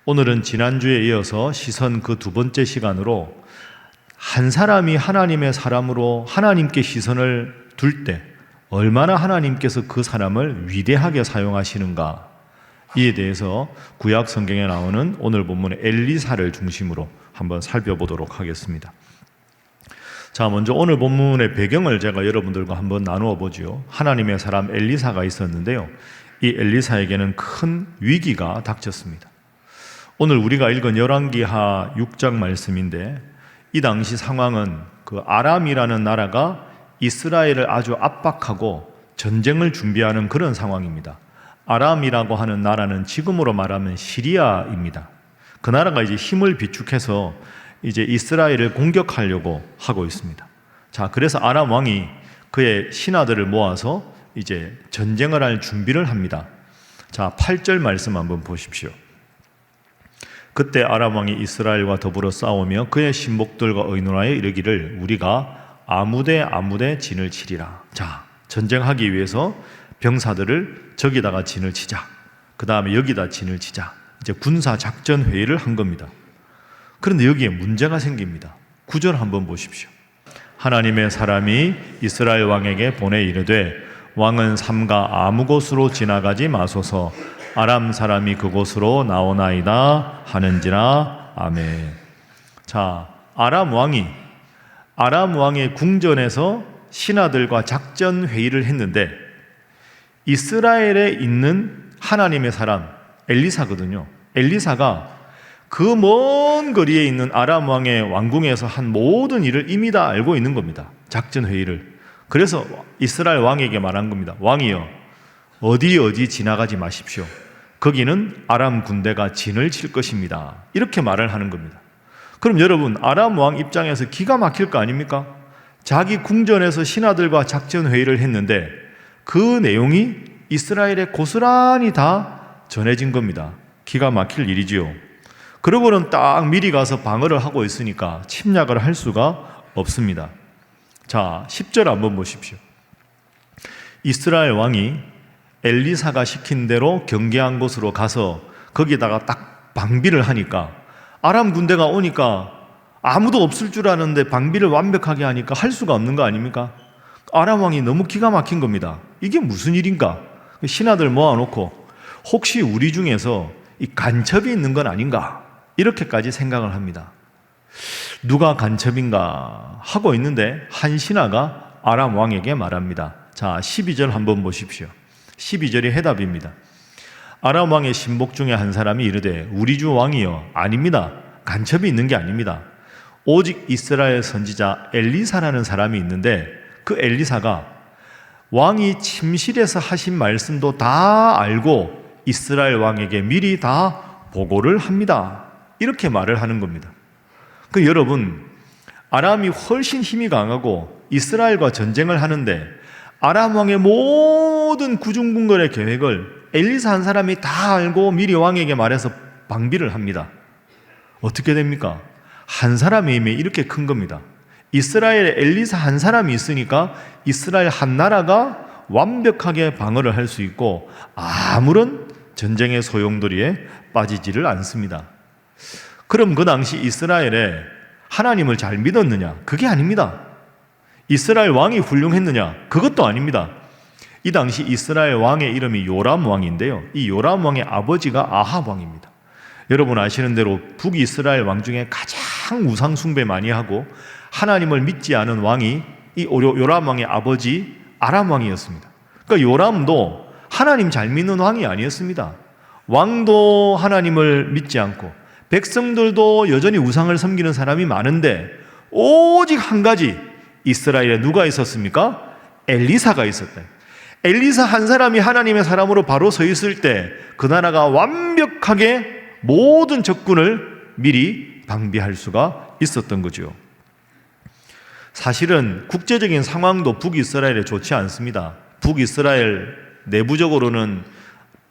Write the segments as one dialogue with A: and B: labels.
A: 오늘은 지난주에 이어서 시선 그 두 번째 시간으로 한 사람이 하나님의 사람으로 하나님께 시선을 둘 때 얼마나 하나님께서 그 사람을 위대하게 사용하시는가, 이에 대해서 구약 성경에 나오는 오늘 본문의 엘리사를 중심으로 한번 살펴보도록 하겠습니다. 자, 먼저 오늘 본문의 배경을 제가 여러분들과 한번 나누어 보죠. 하나님의 사람 엘리사가 있었는데요, 이 엘리사에게는 큰 위기가 닥쳤습니다. 오늘 우리가 읽은 열왕기하 6장 말씀인데, 이 당시 상황은 그 아람이라는 나라가 이스라엘을 아주 압박하고 전쟁을 준비하는 그런 상황입니다. 아람이라고 하는 나라는 지금으로 말하면 시리아입니다. 그 나라가 이제 힘을 비축해서 이제 이스라엘을 공격하려고 하고 있습니다. 자, 그래서 아람 왕이 그의 신하들을 모아서 이제 전쟁을 할 준비를 합니다. 자, 8절 말씀 한번 보십시오. 그때 아람 왕이 이스라엘과 더불어 싸우며 그의 신복들과 의논하여 이르기를 우리가 아무데 진을 치리라. 자, 전쟁하기 위해서 병사들을 저기다가 진을 치자, 그 다음에 여기다 진을 치자, 이제 군사 작전 회의를 한 겁니다. 그런데 여기에 문제가 생깁니다. 9절 한번 보십시오. 하나님의 사람이 이스라엘 왕에게 보내 이르되 왕은 삼가 아무 곳으로 지나가지 마소서, 아람 사람이 그곳으로 나오나이다 하는지라. 아멘. 자, 아람 왕의 궁전에서 신하들과 작전 회의를 했는데, 이스라엘에 있는 하나님의 사람 엘리사거든요. 엘리사가 그 먼 거리에 있는 아람 왕의 왕궁에서 한 모든 일을 이미 다 알고 있는 겁니다. 작전 회의를. 그래서 이스라엘 왕에게 말한 겁니다. 왕이여, 어디 지나가지 마십시오. 거기는 아람 군대가 진을 칠 것입니다. 이렇게 말을 하는 겁니다. 그럼 여러분, 아람 왕 입장에서 기가 막힐 거 아닙니까? 자기 궁전에서 신하들과 작전 회의를 했는데 그 내용이 이스라엘에 고스란히 다 전해진 겁니다. 기가 막힐 일이지요. 그러고는 딱 미리 가서 방어를 하고 있으니까 침략을 할 수가 없습니다. 자, 10절 한번 보십시오. 이스라엘 왕이 엘리사가 시킨 대로 경계한 곳으로 가서 거기다가 딱 방비를 하니까, 아람 군대가 오니까 아무도 없을 줄 아는데 방비를 완벽하게 하니까 할 수가 없는 거 아닙니까? 아람 왕이 너무 기가 막힌 겁니다. 이게 무슨 일인가? 신하들 모아놓고 혹시 우리 중에서 이 간첩이 있는 건 아닌가? 이렇게까지 생각을 합니다. 누가 간첩인가 하고 있는데 한 신하가 아람 왕에게 말합니다. 자, 12절 한번 보십시오. 12절이 해답입니다. 아람 왕의 신복 중에 한 사람이 이르되 우리 주 왕이여, 아닙니다. 간첩이 있는 게 아닙니다. 오직 이스라엘 선지자 엘리사라는 사람이 있는데 그 엘리사가 왕이 침실에서 하신 말씀도 다 알고 이스라엘 왕에게 미리 다 보고를 합니다. 이렇게 말을 하는 겁니다. 그 여러분, 아람이 훨씬 힘이 강하고 이스라엘과 전쟁을 하는데 아람 왕의 모든 구중궁궐의 계획을 엘리사 한 사람이 다 알고 미리 왕에게 말해서 방비를 합니다. 어떻게 됩니까? 한 사람의 힘이 이렇게 큰 겁니다. 이스라엘에 엘리사 한 사람이 있으니까 이스라엘 한 나라가 완벽하게 방어를 할 수 있고 아무런 전쟁의 소용돌이에 빠지지를 않습니다. 그럼 그 당시 이스라엘에 하나님을 잘 믿었느냐? 그게 아닙니다. 이스라엘 왕이 훌륭했느냐? 그것도 아닙니다. 이 당시 이스라엘 왕의 이름이 요람 왕인데요, 이 요람 왕의 아버지가 아합 왕입니다. 여러분 아시는 대로 북이스라엘 왕 중에 가장 우상 숭배 많이 하고 하나님을 믿지 않은 왕이 이 요람 왕의 아버지 아람 왕이었습니다. 그러니까 요람도 하나님 잘 믿는 왕이 아니었습니다. 왕도 하나님을 믿지 않고 백성들도 여전히 우상을 섬기는 사람이 많은데 오직 한 가지, 이스라엘에 누가 있었습니까? 엘리사가 있었다. 엘리사 한 사람이 하나님의 사람으로 바로 서 있을 때 그 나라가 완벽하게 모든 적군을 미리 방비할 수가 있었던 거죠. 사실은 국제적인 상황도 북이스라엘에 좋지 않습니다. 북이스라엘 내부적으로는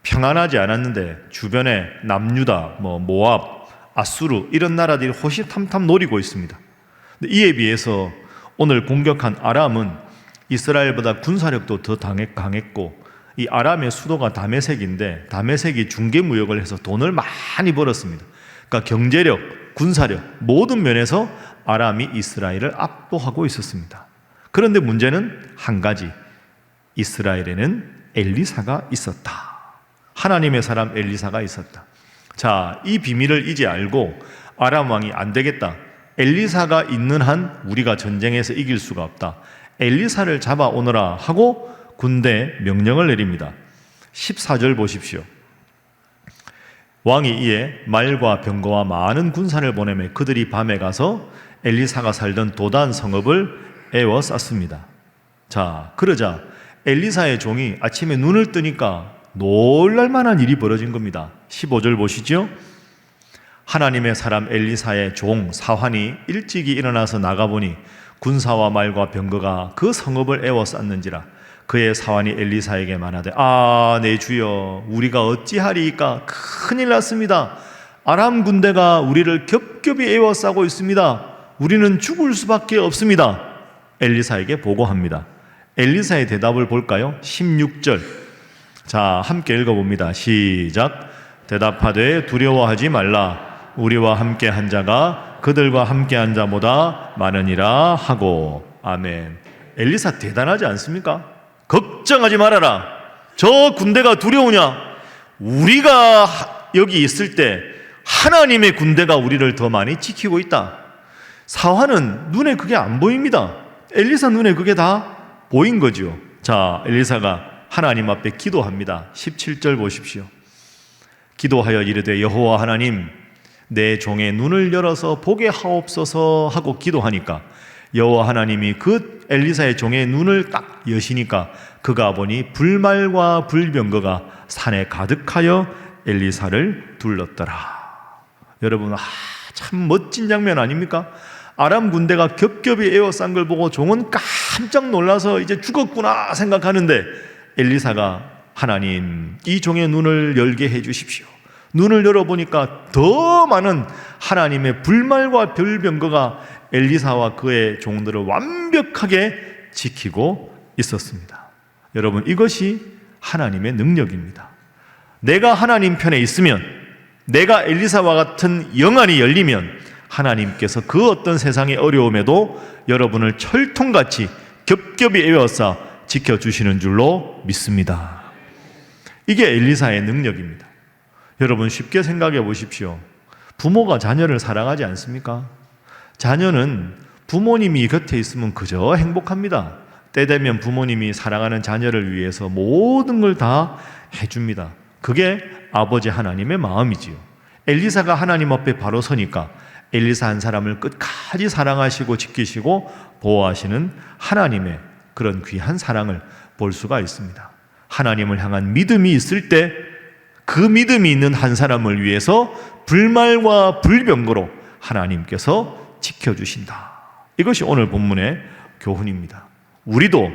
A: 평안하지 않았는데 주변에 남유다, 모압, 아수르 이런 나라들이 호시탐탐 노리고 있습니다. 이에 비해서 오늘 공격한 아람은 이스라엘보다 군사력도 더 강했고 이 아람의 수도가 다메섹인데 다메섹이 중개무역을 해서 돈을 많이 벌었습니다. 그러니까 경제력, 군사력 모든 면에서 아람이 이스라엘을 압도하고 있었습니다. 그런데 문제는 한 가지, 이스라엘에는 엘리사가 있었다. 하나님의 사람 엘리사가 있었다. 자, 이 비밀을 이제 알고 아람 왕이 안 되겠다, 엘리사가 있는 한 우리가 전쟁에서 이길 수가 없다, 엘리사를 잡아오너라 하고 군대에 명령을 내립니다. 14절 보십시오. 왕이 이에 말과 병거와 많은 군사를 보내매 그들이 밤에 가서 엘리사가 살던 도단 성읍을 에워쌌습니다. 자, 그러자 엘리사의 종이 아침에 눈을 뜨니까 놀랄만한 일이 벌어진 겁니다. 15절 보시죠. 하나님의 사람 엘리사의 종 사환이 일찍이 일어나서 나가보니 군사와 말과 병거가 그 성읍을 에워쌌는지라. 그의 사환이 엘리사에게 말하되 내 주여, 우리가 어찌하리이까? 큰일 났습니다. 아람 군대가 우리를 겹겹이 에워싸고 있습니다. 우리는 죽을 수밖에 없습니다. 엘리사에게 보고합니다. 엘리사의 대답을 볼까요? 16절. 자, 함께 읽어봅니다. 시작. 대답하되 두려워하지 말라. 우리와 함께 한 자가 그들과 함께 한 자보다 많으니라 하고. 아멘. 엘리사 대단하지 않습니까? 걱정하지 말아라. 저 군대가 두려우냐? 우리가 여기 있을 때 하나님의 군대가 우리를 더 많이 지키고 있다. 사환은 눈에 그게 안 보입니다. 엘리사 눈에 그게 다 보인 거죠. 자, 엘리사가 하나님 앞에 기도합니다. 17절 보십시오. 기도하여 이르되 여호와 하나님, 내 종의 눈을 열어서 보게 하옵소서 하고 기도하니까 여호와 하나님이 그 엘리사의 종의 눈을 딱 여시니까 그가 보니 불말과 불병거가 산에 가득하여 엘리사를 둘렀더라. 여러분, 참 멋진 장면 아닙니까? 아람 군대가 겹겹이 에워싼 걸 보고 종은 깜짝 놀라서 이제 죽었구나 생각하는데 엘리사가 하나님, 이 종의 눈을 열게 해 주십시오. 눈을 열어보니까 더 많은 하나님의 불말과 불병거가 엘리사와 그의 종들을 완벽하게 지키고 있었습니다. 여러분, 이것이 하나님의 능력입니다. 내가 하나님 편에 있으면, 내가 엘리사와 같은 영안이 열리면 하나님께서 그 어떤 세상의 어려움에도 여러분을 철통같이 겹겹이 에워싸 지켜주시는 줄로 믿습니다. 이게 엘리사의 능력입니다. 여러분, 쉽게 생각해 보십시오. 부모가 자녀를 사랑하지 않습니까? 자녀는 부모님이 곁에 있으면 그저 행복합니다. 때 되면 부모님이 사랑하는 자녀를 위해서 모든 걸 다 해줍니다. 그게 아버지 하나님의 마음이지요. 엘리사가 하나님 앞에 바로 서니까 엘리사 한 사람을 끝까지 사랑하시고 지키시고 보호하시는 하나님의 그런 귀한 사랑을 볼 수가 있습니다. 하나님을 향한 믿음이 있을 때 그 믿음이 있는 한 사람을 위해서 불말과 불병거로 하나님께서 지켜주신다. 이것이 오늘 본문의 교훈입니다. 우리도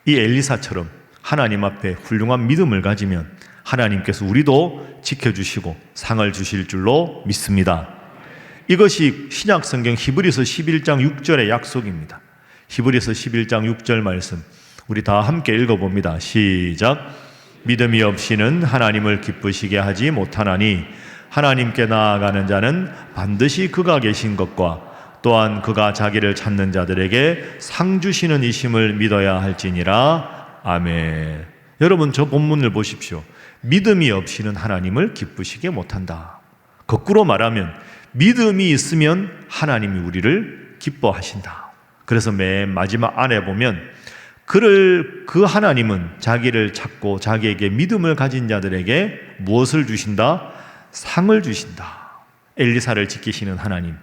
A: 이 엘리사처럼 하나님 앞에 훌륭한 믿음을 가지면 하나님께서 우리도 지켜주시고 상을 주실 줄로 믿습니다. 이것이 신약성경 히브리서 11장 6절의 약속입니다. 히브리서 11장 6절 말씀 우리 다 함께 읽어봅니다. 시작. 믿음이 없이는 하나님을 기쁘시게 하지 못하나니 하나님께 나아가는 자는 반드시 그가 계신 것과 또한 그가 자기를 찾는 자들에게 상 주시는 이심을 믿어야 할지니라. 아멘. 여러분, 저 본문을 보십시오. 믿음이 없이는 하나님을 기쁘시게 못한다. 거꾸로 말하면 믿음이 있으면 하나님이 우리를 기뻐하신다. 그래서 맨 마지막 안에 보면 그 하나님은 자기를 찾고 자기에게 믿음을 가진 자들에게 무엇을 주신다? 상을 주신다. 엘리사를 지키시는 하나님,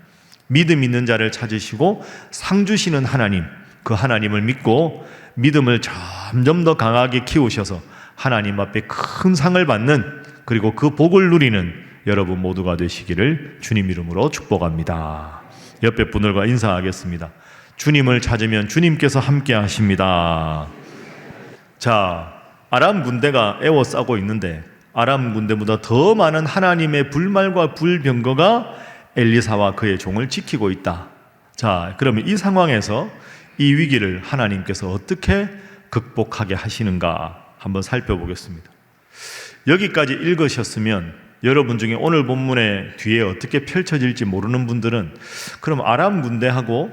A: 믿음 있는 자를 찾으시고 상 주시는 하나님, 그 하나님을 믿고 믿음을 점점 더 강하게 키우셔서 하나님 앞에 큰 상을 받는, 그리고 그 복을 누리는 여러분 모두가 되시기를 주님 이름으로 축복합니다. 옆에 분들과 인사하겠습니다. 주님을 찾으면 주님께서 함께 하십니다. 자, 아람 군대가 에워싸고 있는데 아람 군대보다 더 많은 하나님의 불말과 불병거가 엘리사와 그의 종을 지키고 있다. 자, 그러면 이 상황에서 이 위기를 하나님께서 어떻게 극복하게 하시는가 한번 살펴보겠습니다. 여기까지 읽으셨으면 여러분 중에 오늘 본문의 뒤에 어떻게 펼쳐질지 모르는 분들은 그럼 아람 군대하고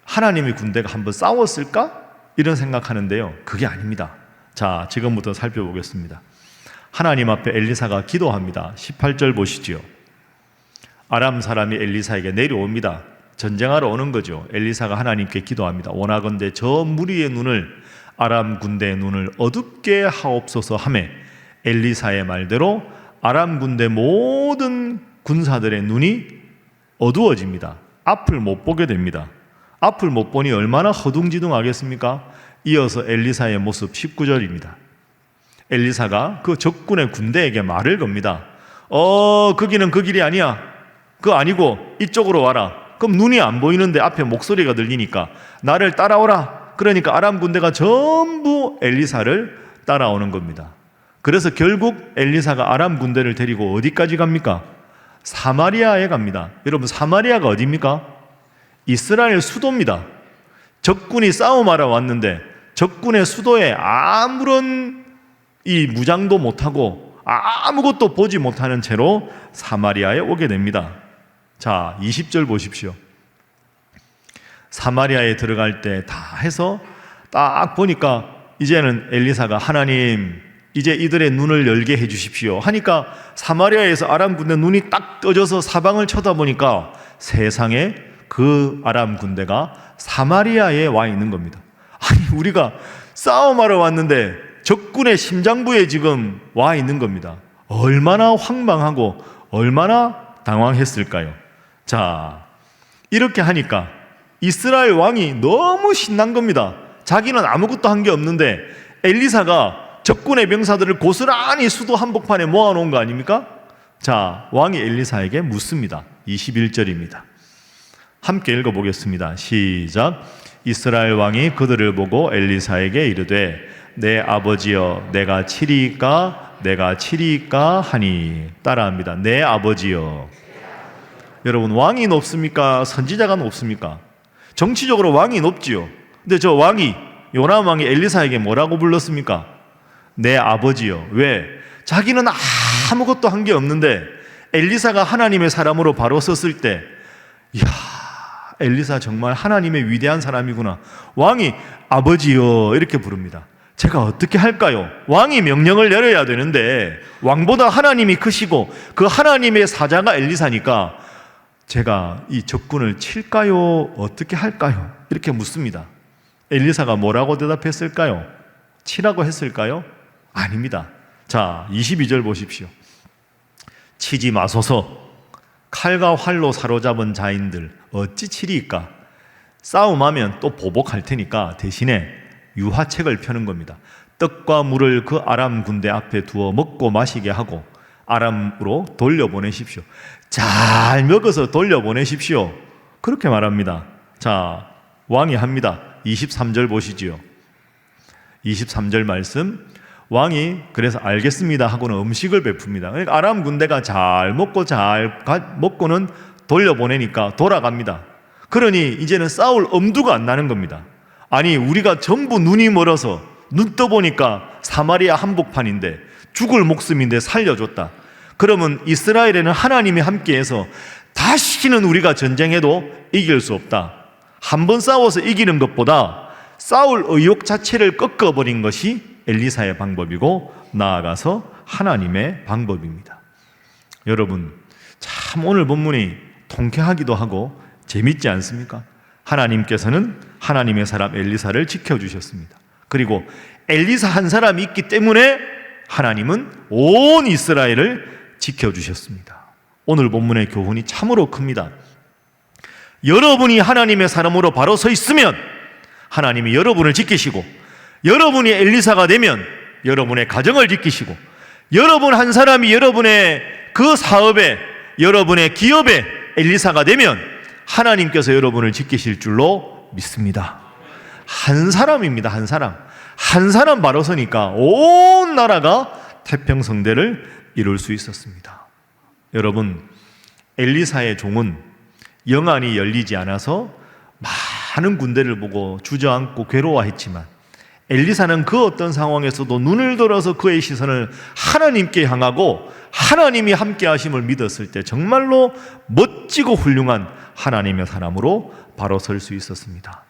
A: 하나님의 군대가 한번 싸웠을까? 이런 생각하는데요, 그게 아닙니다. 자, 지금부터 살펴보겠습니다. 하나님 앞에 엘리사가 기도합니다. 18절 보시죠. 아람 사람이 엘리사에게 내려옵니다. 전쟁하러 오는 거죠. 엘리사가 하나님께 기도합니다. 원하건대 저 무리의 눈을, 아람 군대의 눈을 어둡게 하옵소서 하매 엘리사의 말대로 아람 군대 모든 군사들의 눈이 어두워집니다. 앞을 못 보게 됩니다. 앞을 못 보니 얼마나 허둥지둥하겠습니까? 이어서 엘리사의 모습 19절입니다. 엘리사가 그 적군의 군대에게 말을 겁니다. 거기는 그 길이 아니야. 그거 아니고 이쪽으로 와라. 그럼 눈이 안 보이는데 앞에 목소리가 들리니까 나를 따라오라. 그러니까 아람 군대가 전부 엘리사를 따라오는 겁니다. 그래서 결국 엘리사가 아람 군대를 데리고 어디까지 갑니까? 사마리아에 갑니다. 여러분, 사마리아가 어디입니까? 이스라엘 수도입니다. 적군이 싸움하러 왔는데 적군의 수도에 아무런 이 무장도 못하고 아무것도 보지 못하는 채로 사마리아에 오게 됩니다. 자, 20절 보십시오. 사마리아에 들어갈 때 다 해서 딱 보니까 이제는 엘리사가 하나님, 이제 이들의 눈을 열게 해주십시오 하니까 사마리아에서 아람 군대 눈이 딱 떠져서 사방을 쳐다보니까 세상에 그 아람 군대가 사마리아에 와 있는 겁니다. 아니, 우리가 싸움하러 왔는데 적군의 심장부에 지금 와 있는 겁니다. 얼마나 황망하고 얼마나 당황했을까요? 자, 이렇게 하니까 이스라엘 왕이 너무 신난 겁니다. 자기는 아무것도 한 게 없는데 엘리사가 적군의 병사들을 고스란히 수도 한복판에 모아놓은 거 아닙니까? 자, 왕이 엘리사에게 묻습니다. 21절입니다. 함께 읽어보겠습니다. 시작. 이스라엘 왕이 그들을 보고 엘리사에게 이르되 내 아버지여 내가 치리이까 내가 치리이까 하니. 따라합니다. 내 아버지여. 여러분, 왕이 높습니까? 선지자가 높습니까? 정치적으로 왕이 높지요. 근데 저 왕이, 요람 왕이 엘리사에게 뭐라고 불렀습니까? 내 아버지요. 왜? 자기는 아무것도 한 게 없는데 엘리사가 하나님의 사람으로 바로 섰을 때, 이야, 엘리사 정말 하나님의 위대한 사람이구나. 왕이 아버지요 이렇게 부릅니다. 제가 어떻게 할까요? 왕이 명령을 내려야 되는데 왕보다 하나님이 크시고 그 하나님의 사자가 엘리사니까 제가 이 적군을 칠까요? 어떻게 할까요? 이렇게 묻습니다. 엘리사가 뭐라고 대답했을까요? 치라고 했을까요? 아닙니다. 자, 22절 보십시오. 치지 마소서. 칼과 활로 사로잡은 자인들 어찌 치리이까? 싸움하면 또 보복할 테니까 대신에 유화책을 펴는 겁니다. 떡과 물을 그 아람 군대 앞에 두어 먹고 마시게 하고 아람으로 돌려보내십시오. 잘 먹어서 돌려보내십시오. 그렇게 말합니다. 자, 왕이 합니다. 23절 보시지요. 23절 말씀. 왕이 그래서 알겠습니다 하고는 음식을 베풉니다. 그러니까 아람 군대가 잘 먹고는 돌려보내니까 돌아갑니다. 그러니 이제는 싸울 엄두가 안 나는 겁니다. 아니, 우리가 전부 눈이 멀어서 눈 떠보니까 사마리아 한복판인데 죽을 목숨인데 살려줬다. 그러면 이스라엘에는 하나님이 함께해서 다시는 우리가 전쟁해도 이길 수 없다. 한 번 싸워서 이기는 것보다 싸울 의욕 자체를 꺾어버린 것이 엘리사의 방법이고 나아가서 하나님의 방법입니다. 여러분, 참 오늘 본문이 통쾌하기도 하고 재밌지 않습니까? 하나님께서는 하나님의 사람 엘리사를 지켜주셨습니다. 그리고 엘리사 한 사람이 있기 때문에 하나님은 온 이스라엘을 지켜주셨습니다. 오늘 본문의 교훈이 참으로 큽니다. 여러분이 하나님의 사람으로 바로 서 있으면 하나님이 여러분을 지키시고, 여러분이 엘리사가 되면 여러분의 가정을 지키시고, 여러분 한 사람이 여러분의 그 사업에, 여러분의 기업에 엘리사가 되면 하나님께서 여러분을 지키실 줄로 믿습니다. 한 사람입니다. 한 사람. 한 사람 바로 서니까 온 나라가 태평성대를 이룰 수 있었습니다. 여러분, 엘리사의 종은 영안이 열리지 않아서 많은 군대를 보고 주저앉고 괴로워했지만 엘리사는 그 어떤 상황에서도 눈을 들어서 그의 시선을 하나님께 향하고 하나님이 함께 하심을 믿었을 때 정말로 멋지고 훌륭한 하나님의 사람으로 바로 설 수 있었습니다.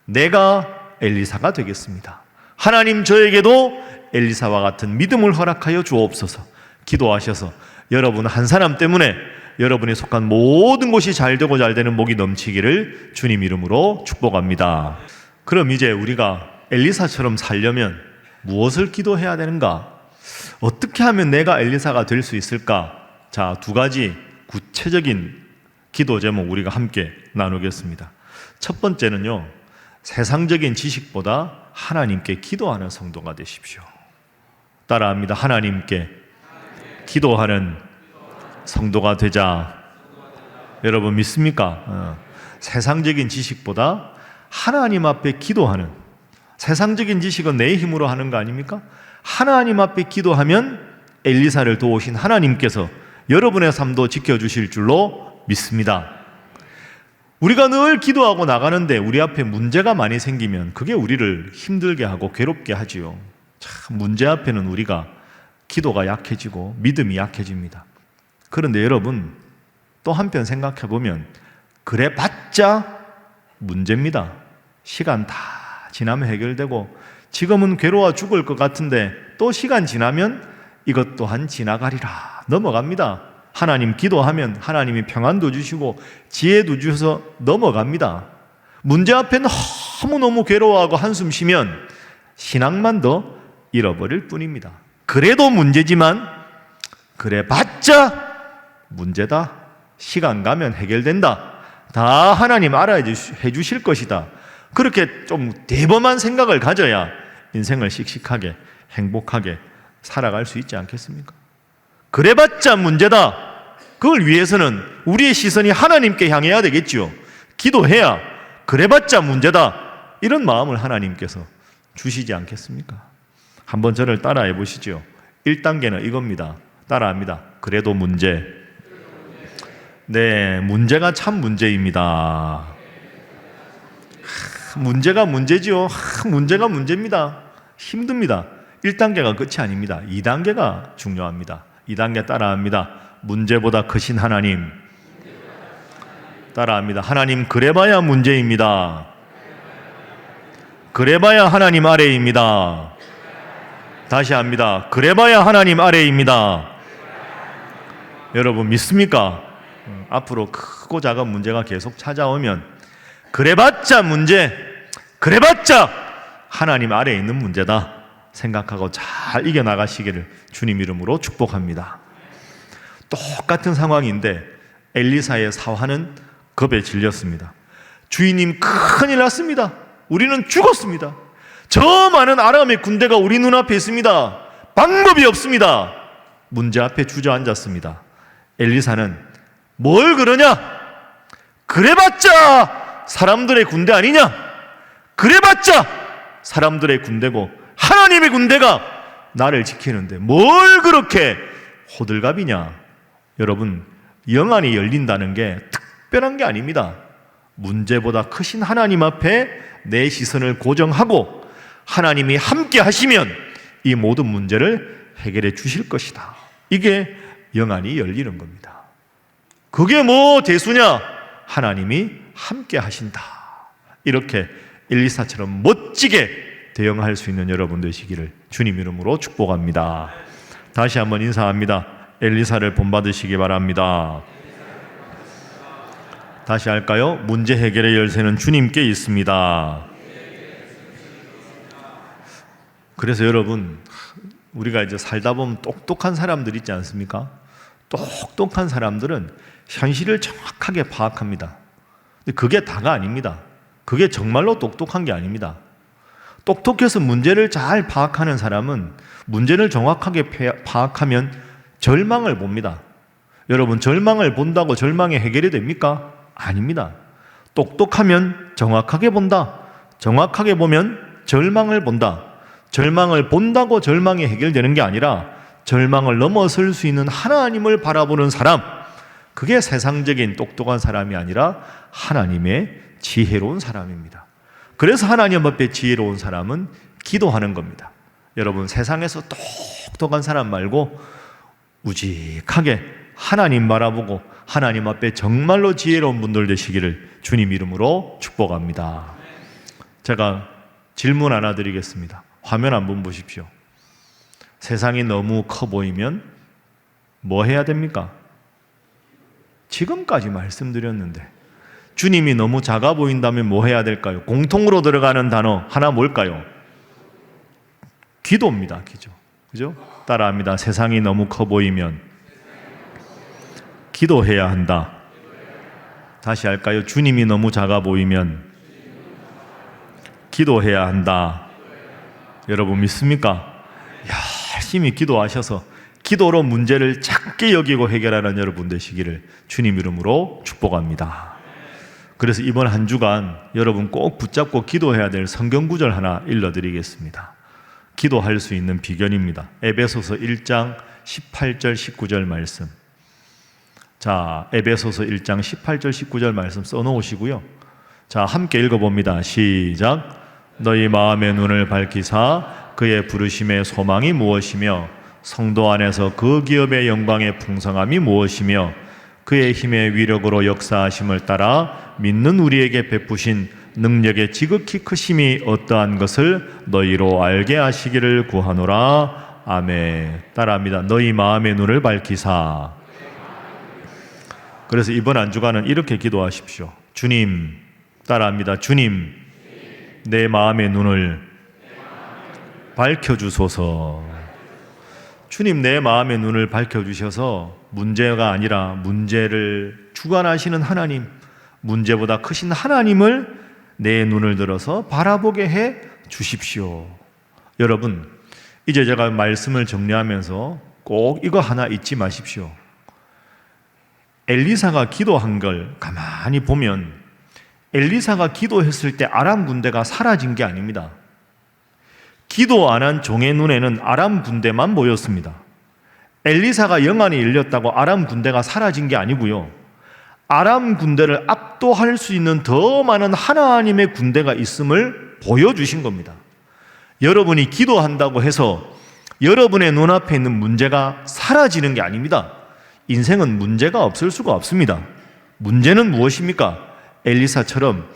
A: 내가 엘리사가 되겠습니다. 하나님 저에게도 엘리사와 같은 믿음을 허락하여 주옵소서. 기도하셔서 여러분 한 사람 때문에 여러분이 속한 모든 곳이 잘되고 잘되는 복이 넘치기를 주님 이름으로 축복합니다. 그럼 이제 우리가 엘리사처럼 살려면 무엇을 기도해야 되는가? 어떻게 하면 내가 엘리사가 될 수 있을까? 자, 두 가지 구체적인 기도 제목 우리가 함께 나누겠습니다. 첫 번째는요, 세상적인 지식보다 하나님께 기도하는 성도가 되십시오. 따라합니다. 하나님께 기도하는 성도가 되자. 여러분 믿습니까? 세상적인 지식보다 하나님 앞에 기도하는, 세상적인 지식은 내 힘으로 하는 거 아닙니까? 하나님 앞에 기도하면 엘리사를 도우신 하나님께서 여러분의 삶도 지켜주실 줄로 믿습니다. 우리가 늘 기도하고 나가는데 우리 앞에 문제가 많이 생기면 그게 우리를 힘들게 하고 괴롭게 하지요. 참 문제 앞에는 우리가 기도가 약해지고 믿음이 약해집니다. 그런데 여러분 또 한편 생각해 보면 그래 봤자 문제입니다. 시간 다 지나면 해결되고 지금은 괴로워 죽을 것 같은데 또 시간 지나면 이것 또한 지나가리라 넘어갑니다. 하나님 기도하면 하나님이 평안도 주시고 지혜도 주셔서 넘어갑니다. 문제 앞에 너무너무 괴로워하고 한숨 쉬면 신앙만 더 잃어버릴 뿐입니다. 그래도 문제지만 그래 봤자 문제다. 시간 가면 해결된다. 다 하나님 알아해 주실 것이다. 그렇게 좀 대범한 생각을 가져야 인생을 씩씩하게 행복하게 살아갈 수 있지 않겠습니까? 그래봤자 문제다. 그걸 위해서는 우리의 시선이 하나님께 향해야 되겠지요. 기도해야 그래봤자 문제다. 이런 마음을 하나님께서 주시지 않겠습니까? 한번 저를 따라해 보시죠. 1단계는 이겁니다. 따라합니다. 그래도 문제. 네, 문제가 참 문제입니다. 문제가 문제지요. 문제가 문제입니다. 힘듭니다. 1단계가 끝이 아닙니다. 2단계가 중요합니다. 2단계 따라합니다. 문제보다 크신 하나님. 따라합니다. 하나님 그래봐야 문제입니다. 그래봐야 하나님 아래입니다. 다시 합니다. 그래봐야 하나님 아래입니다. 여러분 믿습니까? 앞으로 크고 작은 문제가 계속 찾아오면 그래봤자 문제, 그래봤자 하나님 아래에 있는 문제다 생각하고 잘 이겨나가시기를 주님 이름으로 축복합니다. 똑같은 상황인데 엘리사의 사화는 겁에 질렸습니다. 주인님 큰일 났습니다. 우리는 죽었습니다. 저 많은 아람의 군대가 우리 눈앞에 있습니다. 방법이 없습니다. 문제 앞에 주저앉았습니다. 엘리사는 뭘 그러냐? 그래봤자 사람들의 군대 아니냐? 그래봤자 사람들의 군대고 하나님의 군대가 나를 지키는데 뭘 그렇게 호들갑이냐? 여러분, 영안이 열린다는 게 특별한 게 아닙니다. 문제보다 크신 하나님 앞에 내 시선을 고정하고 하나님이 함께 하시면 이 모든 문제를 해결해 주실 것이다. 이게 영안이 열리는 겁니다. 그게 뭐 대수냐? 하나님이 함께 하신다. 이렇게 엘리사처럼 멋지게 대응할 수 있는 여러분 되시기를 주님 이름으로 축복합니다. 다시 한번 인사합니다. 엘리사를 본받으시기 바랍니다. 다시 할까요? 문제 해결의 열쇠는 주님께 있습니다. 그래서 여러분, 우리가 이제 살다 보면 똑똑한 사람들 있지 않습니까? 똑똑한 사람들은 현실을 정확하게 파악합니다. 근데 그게 다가 아닙니다. 그게 정말로 똑똑한 게 아닙니다. 똑똑해서 문제를 잘 파악하는 사람은 문제를 정확하게 파악하면 절망을 봅니다. 여러분, 절망을 본다고 절망이 해결이 됩니까? 아닙니다. 똑똑하면 정확하게 본다. 정확하게 보면 절망을 본다. 절망을 본다고 절망이 해결되는 게 아니라 절망을 넘어설 수 있는 하나님을 바라보는 사람, 그게 세상적인 똑똑한 사람이 아니라 하나님의 지혜로운 사람입니다. 그래서 하나님 앞에 지혜로운 사람은 기도하는 겁니다. 여러분, 세상에서 똑똑한 사람 말고 우직하게 하나님 바라보고 하나님 앞에 정말로 지혜로운 분들 되시기를 주님 이름으로 축복합니다. 제가 질문 하나 드리겠습니다. 화면 한번 보십시오. 세상이 너무 커 보이면 뭐 해야 됩니까? 지금까지 말씀드렸는데 주님이 너무 작아 보인다면 뭐 해야 될까요? 공통으로 들어가는 단어 하나 뭘까요? 기도입니다. 그죠? 따라합니다. 세상이 너무 커 보이면 기도해야 한다. 다시 할까요? 주님이 너무 작아 보이면 기도해야 한다. 여러분 믿습니까? 열심히 기도하셔서 기도로 문제를 작게 여기고 해결하는 여러분 되시기를 주님 이름으로 축복합니다. 그래서 이번 한 주간 여러분 꼭 붙잡고 기도해야 될 성경 구절 하나 일러드리겠습니다. 기도할 수 있는 비결입니다. 에베소서 1장 18절 19절 말씀. 자, 에베소서 1장 18절 19절 말씀 써놓으시고요. 자, 함께 읽어봅니다. 시작. 너희 마음의 눈을 밝히사 그의 부르심의 소망이 무엇이며 성도 안에서 그 기업의 영광의 풍성함이 무엇이며 그의 힘의 위력으로 역사하심을 따라 믿는 우리에게 베푸신 능력의 지극히 크심이 어떠한 것을 너희로 알게 하시기를 구하노라. 아멘. 따라합니다. 너희 마음의 눈을 밝히사. 그래서 이번 한 주간은 이렇게 기도하십시오. 주님, 따라합니다. 주님, 내 마음의 눈을 밝혀주소서. 주님, 내 마음의 눈을 밝혀주셔서 문제가 아니라 문제를 주관하시는 하나님, 문제보다 크신 하나님을 내 눈을 들어서 바라보게 해 주십시오. 여러분, 이제 제가 말씀을 정리하면서 꼭 이거 하나 잊지 마십시오. 엘리사가 기도한 걸 가만히 보면 엘리사가 기도했을 때 아람 군대가 사라진 게 아닙니다. 기도 안 한 종의 눈에는 아람 군대만 보였습니다. 엘리사가 영안이 열렸다고 아람 군대가 사라진 게 아니고요. 아람 군대를 압도할 수 있는 더 많은 하나님의 군대가 있음을 보여주신 겁니다. 여러분이 기도한다고 해서 여러분의 눈앞에 있는 문제가 사라지는 게 아닙니다. 인생은 문제가 없을 수가 없습니다. 문제는 무엇입니까? 엘리사처럼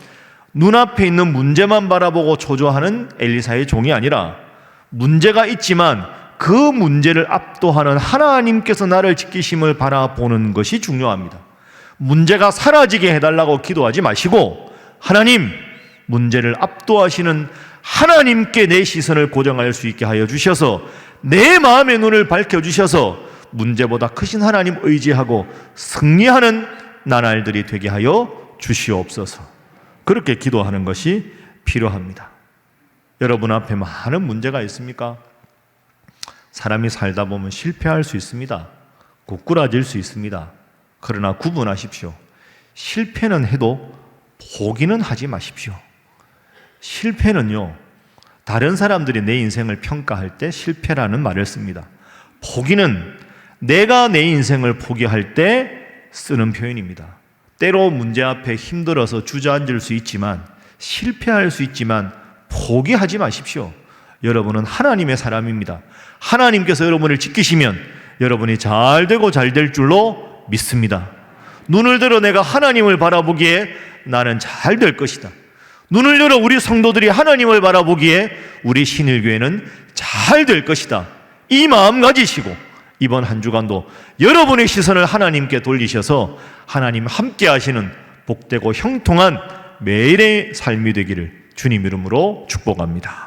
A: 눈앞에 있는 문제만 바라보고 초조하는 엘리사의 종이 아니라 문제가 있지만 그 문제를 압도하는 하나님께서 나를 지키심을 바라보는 것이 중요합니다. 문제가 사라지게 해달라고 기도하지 마시고 하나님, 문제를 압도하시는 하나님께 내 시선을 고정할 수 있게 하여 주셔서 내 마음의 눈을 밝혀주셔서 문제보다 크신 하나님 의지하고 승리하는 나날들이 되게 하여 주시옵소서. 그렇게 기도하는 것이 필요합니다. 여러분 앞에 많은 문제가 있습니까? 사람이 살다 보면 실패할 수 있습니다. 고꾸라질 수 있습니다. 그러나 구분하십시오. 실패는 해도 포기는 하지 마십시오. 실패는요, 다른 사람들이 내 인생을 평가할 때 실패라는 말을 씁니다. 포기는 내가 내 인생을 포기할 때 쓰는 표현입니다. 때로 문제 앞에 힘들어서 주저앉을 수 있지만, 실패할 수 있지만 포기하지 마십시오. 여러분은 하나님의 사람입니다. 하나님께서 여러분을 지키시면 여러분이 잘 되고 잘 될 줄로 믿습니다. 눈을 들어 내가 하나님을 바라보기에 나는 잘 될 것이다. 눈을 열어 우리 성도들이 하나님을 바라보기에 우리 신일교회는 잘 될 것이다. 이 마음 가지시고 이번 한 주간도 여러분의 시선을 하나님께 돌리셔서 하나님 함께 하시는 복되고 형통한 매일의 삶이 되기를 주님 이름으로 축복합니다.